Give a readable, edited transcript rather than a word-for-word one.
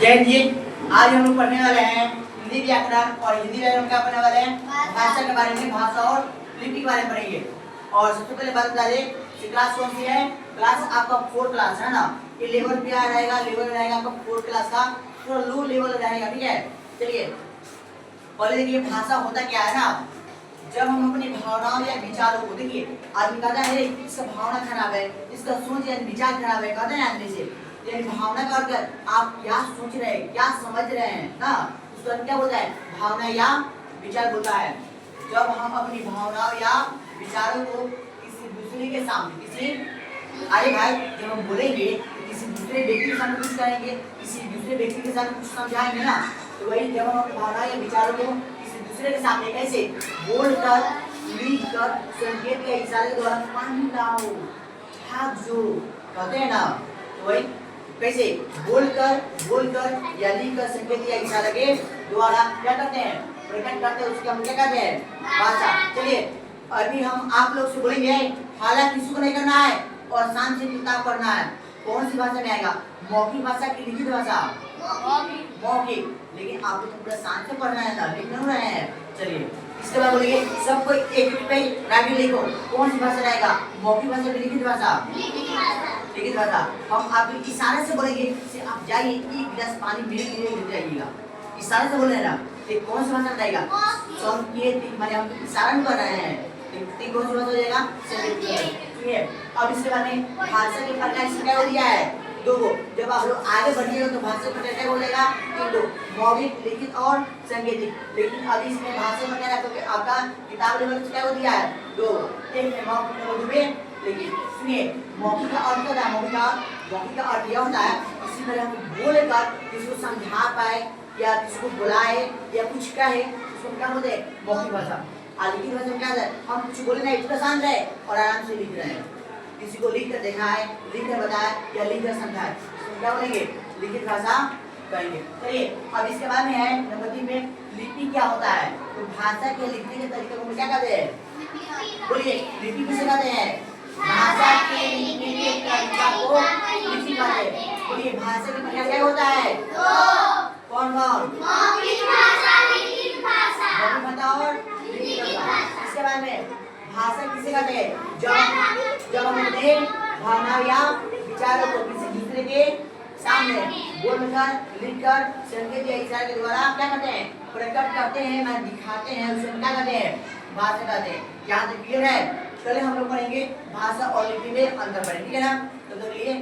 जय जी। आज हम लोग पढ़ने वाले हैं हिंदी व्याकरण और हिंदी व्याकरण क्या पढ़ने वाले हैं, भाषा के बारे में, भाषा और लिपि के बारे में पढ़ेंगे। और सबसे पहले बात बता दें कि क्लास कौन सी है। क्लास आपका 4 क्लास है ना, ये लेवल पे आ रहेगा, लेवल रहेगा आपका 4 क्लास का, थोड़ा लो लेवल रहेगा, ठीक है। चलिए पहले देखिए भाषा होता क्या है ना, जब हम अपनी भावनाओं या विचारों को, देखिए आदमी कहता है इसका भावना खराब है, इसका सोच या विचार खराब है, कहते हैं आदमी से, यानी भावना का अर्थ आप क्या सोच रहे हैं, क्या समझ रहे हैं ना, उसका क्या बोलता है, भावना या विचार बोलता है। जब हम अपनी भावनाओं या विचारों को किसी दूसरे के सामने, अरे भाई जब हम बोलेंगे किसी दूसरे व्यक्ति के सामने कुछ करेंगे, किसी दूसरे व्यक्ति के सामने कुछ समझाएंगे ना, तो वही जब हम अपनी भावना या विचारों को किसी दूसरे के सामने कैसे बोलकर, लिखकर, संकेत या इशारे द्वारा पानी लाओ, हाथ जो कहते हैं ना, तो वही कैसे बोलकर या लिखकर, संकेत या इशारे के द्वारा क्या करते हैं, प्रकट करते हैं, उसके हम क्या कहते हैं, भाषा। चलिए अभी हम आप लोग से बोलेंगे हालांकि किसी को नहीं करना है और शांत से किताब पढ़ना है। कौन सी भाषा में आएगा, मौखिक भाषा की लिखित भाषा, मौखिक। लेकिन आप लोग पूरा शांत से पढ़ना है ना, लिख नहीं रहे हैं। चलिए इसके बाद बोलेंगे सबको एक पे राइट लिखो, कौन सी भाषा रहेगा, मौखिक भाषा की लिखित भाषा, लिखित भाषा। हम आप इशारे से बोलेंगे, आप जाइए एक गिलास पानी मेरे लिए लेते जाइएगा, इशारे से बोले ना, ये कौन सी भाषा रहेगा, संकेत, माने हम इशारा नहीं कर रहे हैं, कौन सी भाषा हो जाएगा, ठीक है। अब इसके बाद में भाषा के प्रकार क्या हो दिया है, दो गो। जब आप लोग आगे बढ़िएगा तो भाषा का क्या बोलेगा, तीन दो, मौखिक, लिखित और संकेतिक। लेकिन अभी इसमें भाषा में क्या है, तो आपका किताब लेवल क्या हो दिया है, दो, एक में मौखिक और दो में लिखित। सुनिए मौखिक का अर्थ क्या है, मौखिक का अर्थ यह होता है किसी तरह हम बोलकर किसी को समझा पाए या किसी को बुलाए या कुछ कहे, उसको क्या बोलते हैं, मौखिक भाषा। लिखित भाषा में क्या है, हम कुछ बोले नहीं, इतना शांत रहे और आराम से लिख रहे हैं, किसी को लिख कर दिखाए, लिख कर बताए या लिख कर समझाए, क्या बोलेंगे, लिखित भाषा कहेंगे। चलिए अब इसके बाद में है नंबर 3 में लिपि क्या होता है। तो भाषा के लिखने के तरीके को क्या कहते हैं, बोलिए लिपि किसे कहते हैं, भाषा के लिखने के तरीका को लिपि कहते हैं। बोलिए भाषा के प्रकार क्या होता है, कौन मौखिक भाषा, लिखित भाषा, और लिखित भाषा। इसके बाद में भाषा किसे कहते हैं, जब हम अपने भावना या विचारों को किसी दूसरे के सामने बोलकर, लिखकर, संकेत या इशारे के द्वारा क्या करते हैं, प्रकट करते हैं, मैं दिखाते हैं, उसे क्या कहते हैं, भाषा कहते हैं। यहाँ तक क्लियर है। चलिए हम लोग पढ़ेंगे भाषा और लिपि में अंतर पढ़ेंगे, ठीक है ना। तो लिए